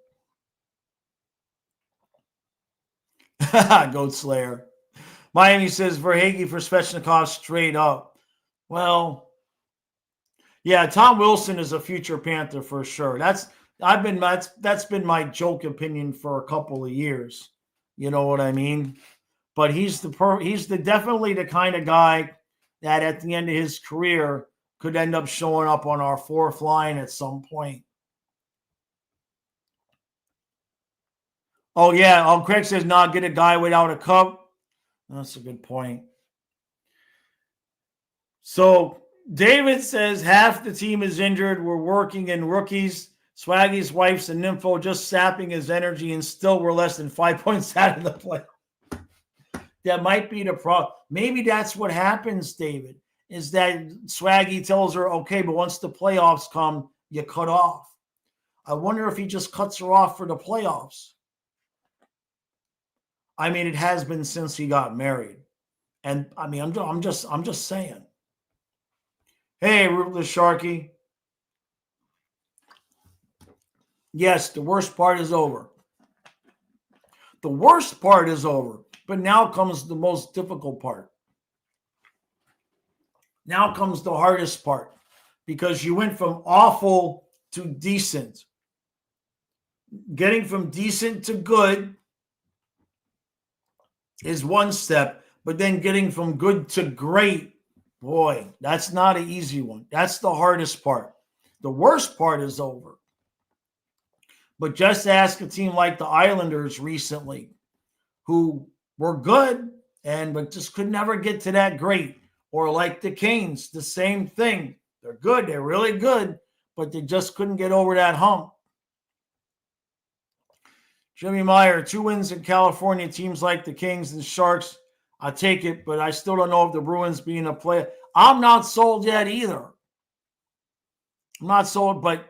Goat Slayer. Miami says Verhaeghe for Svechnikov straight up. Well, yeah, Tom Wilson is a future Panther for sure. That's been my joke opinion for a couple of years. You know what I mean? But he's definitely the kind of guy that at the end of his career could end up showing up on our fourth line at some point. Oh, yeah. Craig says, not get a guy without a cup. That's a good point. So David says half the team is injured. We're working in rookies. Swaggy's wife's a nympho, just sapping his energy, and still we're less than 5 points out of the play. That might be the problem. Maybe that's what happens, David, is that Swaggy tells her, okay, but once the playoffs come, you cut off. I wonder if he just cuts her off for the playoffs. I mean, it has been since he got married. And I mean, I'm just saying. Hey, Ruthless Sharky. Yes, the worst part is over. The worst part is over. But now comes the most difficult part. Now comes the hardest part. Because you went from awful to decent. Getting from decent to good is one step. But then getting from good to great, boy, that's not an easy one. That's the hardest part. The worst part is over. But just ask a team like the Islanders recently, who were good, but just could never get to that great. Or like the Canes, the same thing. They're good. They're really good, but they just couldn't get over that hump. Jimmy Meyer, 2 wins in California. Teams like the Kings and Sharks, I take it, but I still don't know if the Bruins being a player. I'm not sold yet either. I'm not sold, but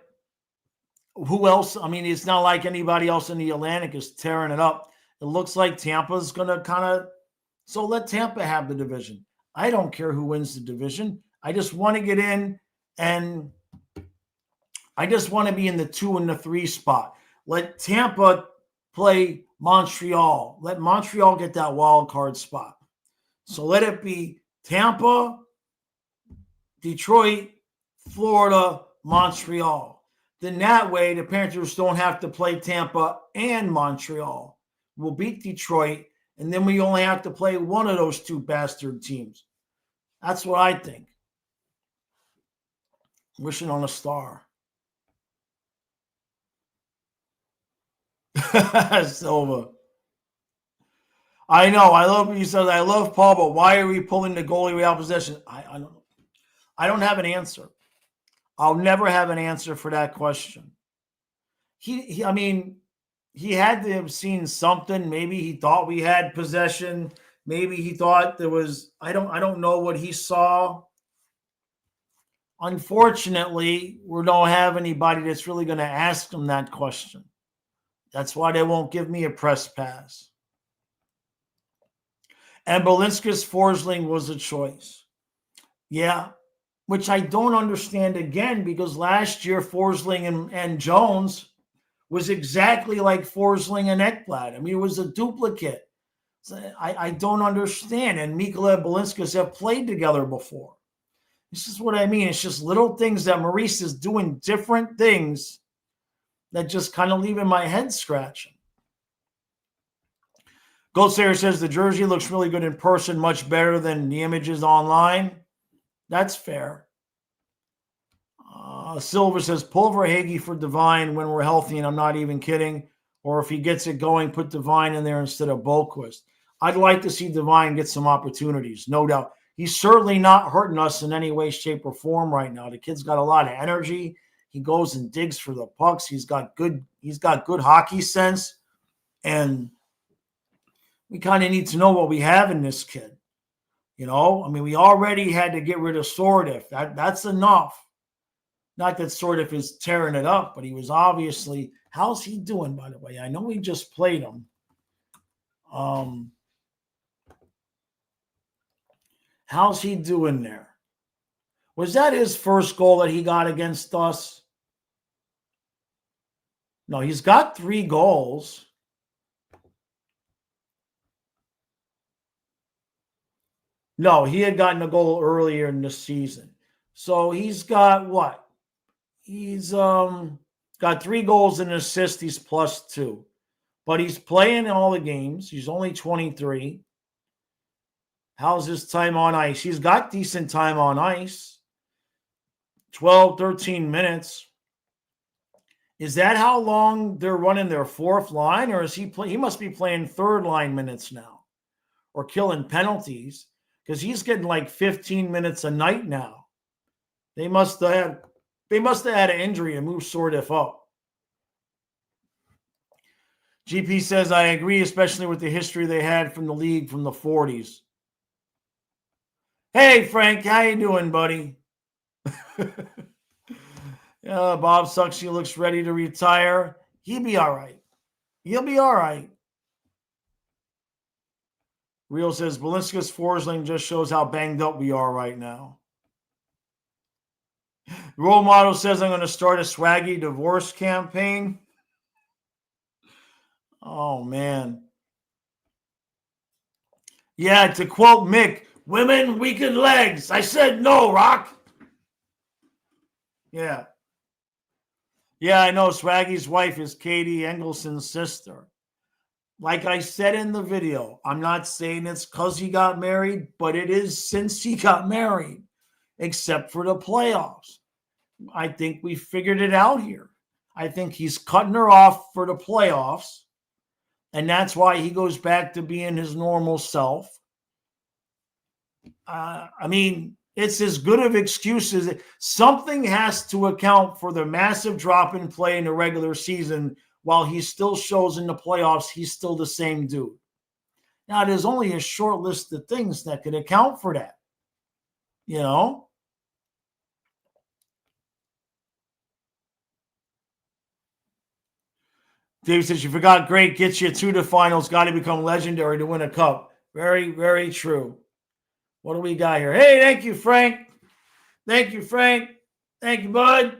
who else? I mean, it's not like anybody else in the Atlantic is tearing it up. It looks like Tampa's going to kind of, so let Tampa have the division. I don't care who wins the division. I just want to get in, and I just want to be in the 2 and the 3 spot. Let Tampa play Montreal. Let Montreal get that wild card spot. So let it be Tampa, Detroit, Florida, Montreal. Then that way, the Panthers don't have to play Tampa and Montreal. We'll beat Detroit, and then we only have to play one of those 2 bastard teams. That's what I think. Wishing on a star. Silva. I know. I love what you said. I love Paul, but why are we pulling the goalie without possession? I don't know. I don't have an answer. I'll never have an answer for that question. He had to have seen something. Maybe he thought we had possession. Maybe he thought there was, I don't know what he saw. Unfortunately, we don't have anybody that's really going to ask him that question. That's why they won't give me a press pass. And Belinskas Forsling was a choice. Yeah, which I don't understand again, because last year Forsling and Jones was exactly like Forsling and Ekblad. I mean, it was a duplicate. I don't understand. And Mikola and Balinskis have played together before. This is what I mean. It's just little things that Maurice is doing different things that just kind of leave in my head scratching. Goldsayer says the jersey looks really good in person, much better than the images online. That's fair. Silver says Pulver Hagee for Devine when we're healthy, and I'm not even kidding. Or if he gets it going, put Devine in there instead of Boquist. I'd like to see Devine get some opportunities, no doubt. He's certainly not hurting us in any way, shape, or form right now. The kid's got a lot of energy. He goes and digs for the pucks. He's got good hockey sense, and we kind of need to know what we have in this kid. You know, I mean, we already had to get rid of Sordiff. That's enough. Not that Sordiff is tearing it up, but he was obviously. How's he doing, by the way? I know we just played him. How's he doing there? Was that his first goal that he got against us? No, he's got 3 goals. No, he had gotten a goal earlier in the season. So he's got what? He's got 3 goals and an assist. He's +2. But he's playing in all the games. He's only 23. How's his time on ice? He's got decent time on ice. 12, 13 minutes. Is that how long they're running their 4th line? Or is he must be playing 3rd line minutes now. Or killing penalties. Because he's getting like 15 minutes a night now. They must have had an injury and moved Sordiff up. GP says, I agree, especially with the history they had from the league from the 40s. Hey, Frank, how you doing, buddy? Bob Suxy looks ready to retire. He'll be all right. He'll be all right. Real says, Balinskis Forsling just shows how banged up we are right now. Role model says, I'm going to start a swaggy divorce campaign. Oh, man. Yeah, to quote Mick, women, weakened legs. I said no, Rock. Yeah. Yeah, I know. Swaggy's wife is Katie Engelson's sister. Like I said in the video, I'm not saying it's because he got married, but it is since he got married, except for the playoffs. I think we figured it out here. I think he's cutting her off for the playoffs, and that's why he goes back to being his normal self. I mean, it's as good of excuses. Something has to account for the massive drop in play in the regular season while he still shows in the playoffs he's still the same dude. Now, there's only a short list of things that could account for that. You know? Dave says, you forgot great gets you to the finals. Got to become legendary to win a cup. Very, very true. What do we got here? Hey, thank you, Frank. Thank you, Frank. Thank you, bud.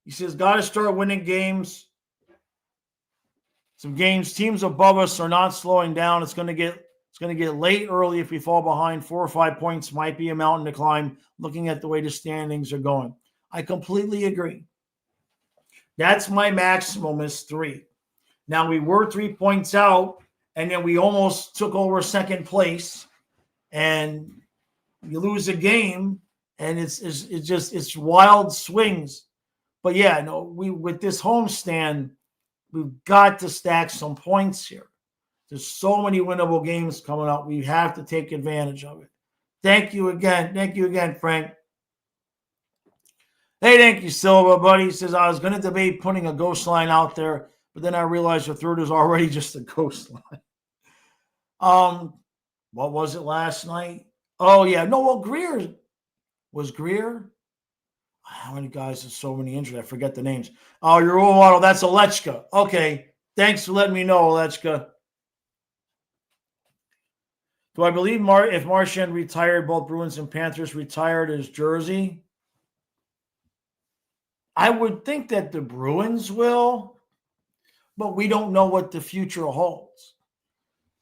He says, got to start winning games. Some games, teams above us are not slowing down. It's going to get late early if we fall behind. 4 or 5 points might be a mountain to climb, looking at the way the standings are going. I completely agree. That's my maximum is 3. Now, we were 3 points out, and then we almost took over second place, and you lose a game, and it's wild swings. But yeah, no, with this homestand, we've got to stack some points here. There's so many winnable games coming up. We have to take advantage of it. Thank you again. Thank you again, Frank. Hey, thank you, Silva, buddy. He says, I was going to debate putting a ghost line out there, but then I realized the third is already just a ghost line. What was it last night? Oh, yeah. No, well, Greer. Was Greer? How many guys have so many injured? I forget the names. Oh, your role model, that's Alechka. Okay. Thanks for letting me know, Alechka. Do I believe if Marchand retired, both Bruins and Panthers retired his jersey? I would think that the Bruins will, but we don't know what the future holds.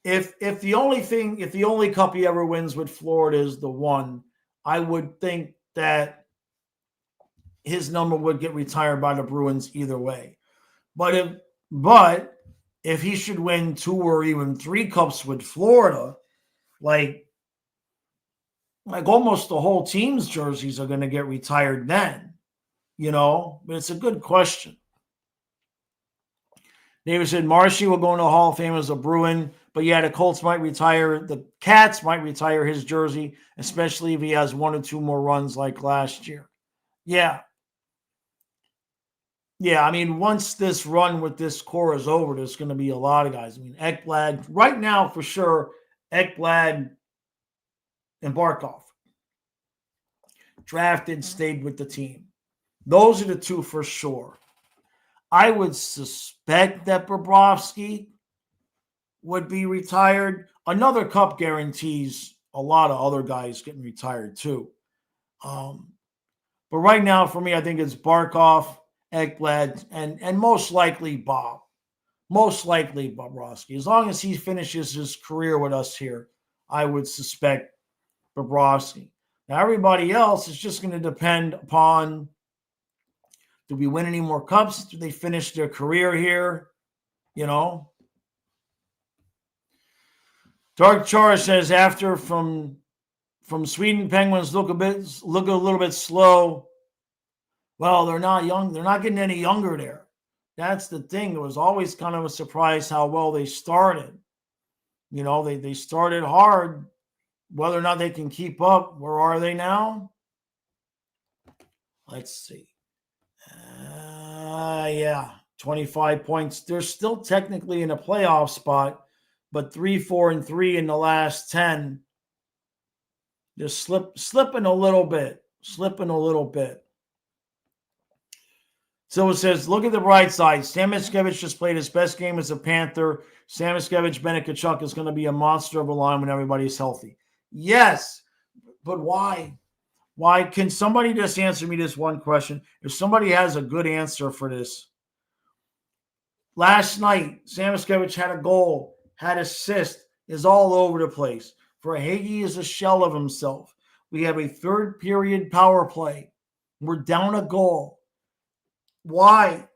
if the only cup he ever wins with Florida is the one, I would think that his number would get retired by the Bruins either way. But if he should win 2 or even 3 cups with Florida, like almost the whole team's jerseys are going to get retired then, But it's a good question. David said Marshy will go into the Hall of Fame as a Bruin, but yeah, the Colts might retire. The Cats might retire his jersey, especially if he has 1 or 2 more runs like last year. Yeah. Yeah, I mean, once this run with this core is over, there's going to be a lot of guys. I mean, Ekblad, right now for sure, Ekblad and Barkov. Drafted, stayed with the team. Those are the 2 for sure. I would suspect that Bobrovsky would be retired. Another cup guarantees a lot of other guys getting retired too. But right now, for me, I think it's Barkov, Ekblad, and most likely Bob. Most likely Bobrovsky. As long as he finishes his career with us here, I would suspect Bobrovsky. Now, everybody else is just going to depend upon, do we win any more cups? Do they finish their career here? Dark Char says after from Sweden, Penguins look a little bit slow. Well, they're not young. They're not getting any younger there. That's the thing. It was always kind of a surprise how well they started. They started hard. Whether or not they can keep up, where are they now? Let's see. 25 points. They're still technically in a playoff spot, but 3-4-3 in the last 10. They're slipping a little bit. So it says, look at the bright side. Sam Mickiewicz just played his best game as a Panther. Sam Mickiewicz, Bennett Tkachuk is going to be a monster of a line when everybody's healthy. Yes, but why? Why? Can somebody just answer me this one question? If somebody has a good answer for this. Last night, Sam Mickiewicz had a goal, had assist, is all over the place. Verhaeghe is a shell of himself. We have a third period power play. We're down a goal. Why?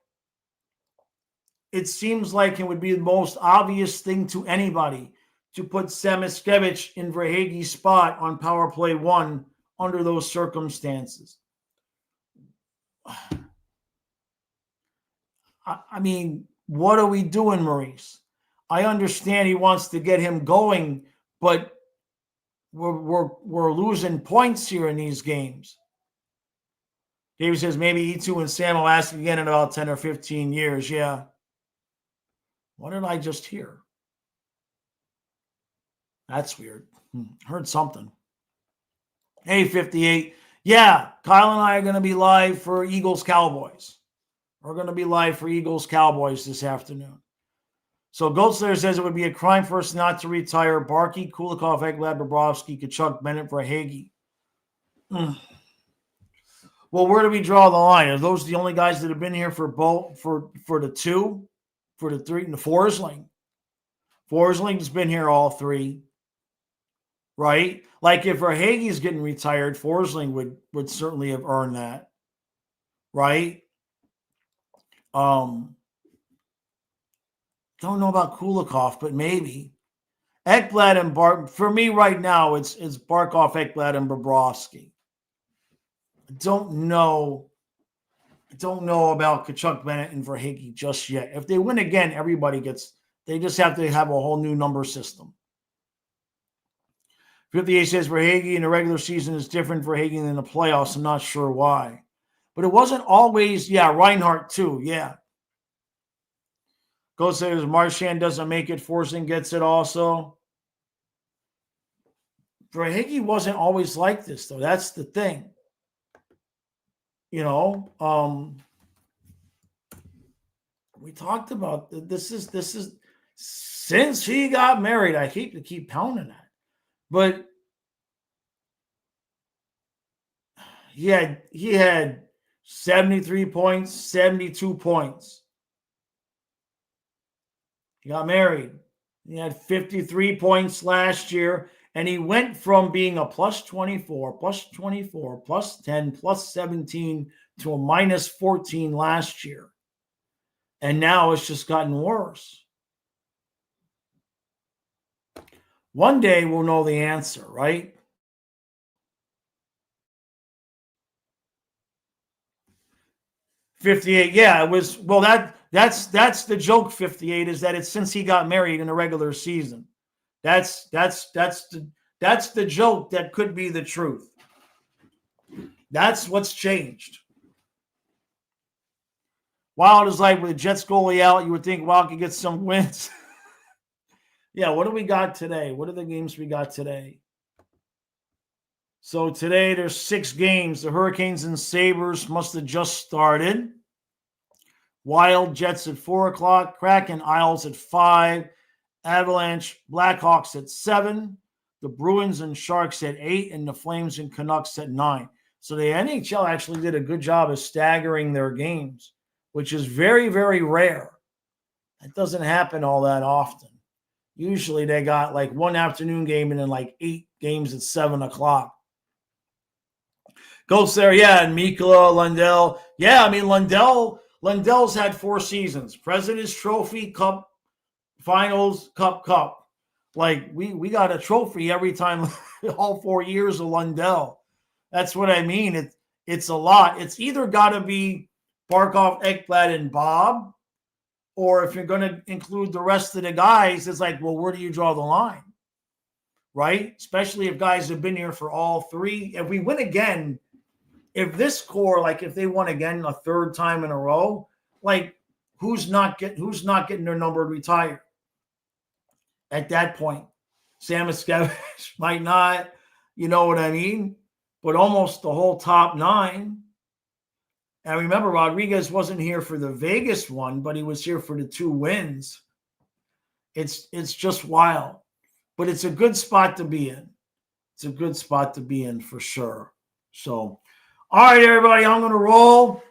It seems like it would be the most obvious thing to anybody to put Sam Mickiewicz in Verhaeghe's spot on power play 1 under those circumstances. I mean, what are we doing, Maurice? I understand he wants to get him going, but we're losing points here in these games. David says maybe E2 and Sam will ask again in about 10 or 15 years. Yeah. What did I just hear? That's weird. Heard something. Hey, 58. Yeah, Kyle and I are going to be live for Eagles Cowboys. We're going to be live for Eagles Cowboys this afternoon. So Goldslayer says it would be a crime for us not to retire Barkey, Kulikov, Ekblad, Bobrovsky, Tkachuk, Bennett, Verhaeghe. Well, where do we draw the line? Are those the only guys that have been here for both for the 2, for the 3, and the Forsling? Forsling's been here all 3, right? Like if Verhaeghe's getting retired, Forsling would certainly have earned that, right? Don't know about Kulikov, but maybe Ekblad and Bart. For me, right now, it's Barkov, Ekblad, and Bobrovsky. I don't know about Tkachuk, Bennett, and Verhaeghe just yet. If they win again, everybody gets. They just have to have a whole new number system. 58 says Verhaeghe in the regular season is different for Verhaeghe than the playoffs. I'm not sure why. But it wasn't always, Reinhardt too, yeah. Go says Marchand doesn't make it, Forsling gets it also. Verhaeghe wasn't always like this, though. That's the thing. We talked about this is since he got married. I hate to keep pounding that. But he had 73 points, 72 points. He got married. He had 53 points last year, and he went from being a plus 24, plus 24, plus 10, plus 17 to a minus 14 last year. And now it's just gotten worse. One day we'll know the answer, right? $58, yeah, it was. Well, that's the joke. 58 is that it's since he got married in the regular season. That's the joke that could be the truth. That's what's changed. Wild is like with the Jets goalie out, you would think Wild could get some wins. Yeah, what do we got today? What are the games we got today? So today there's 6 games. The Hurricanes and Sabres must have just started. Wild, Jets at 4 o'clock. Kraken, Isles at 5. Avalanche, Blackhawks at 7. The Bruins and Sharks at 8. And the Flames and Canucks at 9. So the NHL actually did a good job of staggering their games, which is very, very rare. That doesn't happen all that often. Usually they got like one afternoon game and then like 8 games at 7 o'clock. Goes there, yeah, and Mikula, Lundell. Yeah, I mean, Lundell's had 4 seasons. President's Trophy, Cup, Finals, Cup. Like, we got a trophy every time, all 4 years of Lundell. That's what I mean. It's a lot. It's either got to be Barkov, Ekblad, and Bob, or if you're going to include the rest of the guys, it's like, well, where do you draw the line? Right? Especially if guys have been here for all 3. If we win again, if this core, like if they won again a 3rd time in a row, like who's not getting their number retired at that point? Sam Miscavige might not, you know what I mean? But almost the whole top 9. And remember, Rodriguez wasn't here for the Vegas one, but he was here for the 2 wins. It's just wild. But it's a good spot to be in. It's a good spot to be in for sure. So, all right, everybody, I'm going to roll.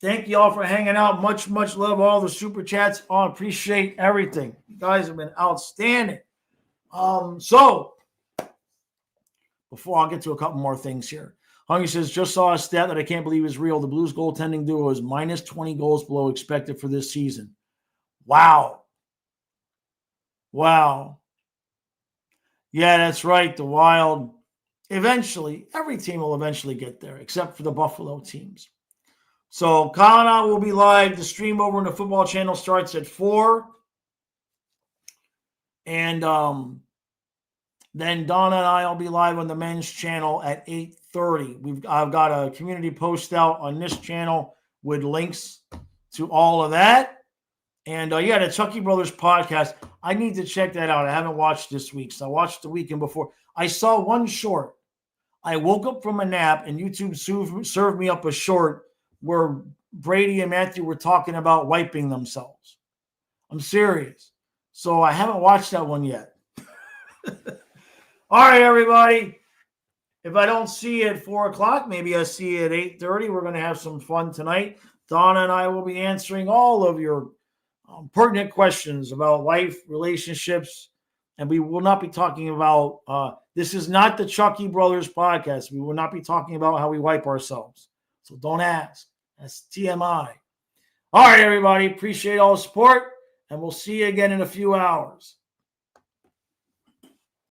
Thank you all for hanging out. Much, much love. All the super chats. I appreciate everything. You guys have been outstanding. So, before I'll get to a couple more things here. Hungry says, just saw a stat that I can't believe is real. The Blues goaltending duo is minus 20 goals below expected for this season. Wow. Yeah, that's right. The Wild, eventually, every team will eventually get there, except for the Buffalo teams. So Kyle and I will be live. The stream over on the football channel starts at 4. And then Donna and I will be live on the men's channel at 8:30. I've got a community post out on this channel with links to all of that. And yeah, the Chucky Brothers podcast. I need to check that out. I haven't watched this week, so I watched the weekend before. I saw one short. I woke up from a nap, and YouTube served me up a short where Brady and Matthew were talking about wiping themselves. I'm serious. So I haven't watched that one yet. All right, everybody. If I don't see you at 4 o'clock, maybe I see you at 8:30. We're going to have some fun tonight. Donna and I will be answering all of your pertinent questions about life, relationships, and we will not be talking about this is not the Chucky Brothers podcast. We will not be talking about how we wipe ourselves. So don't ask. That's TMI. All right, everybody. Appreciate all the support, and we'll see you again in a few hours.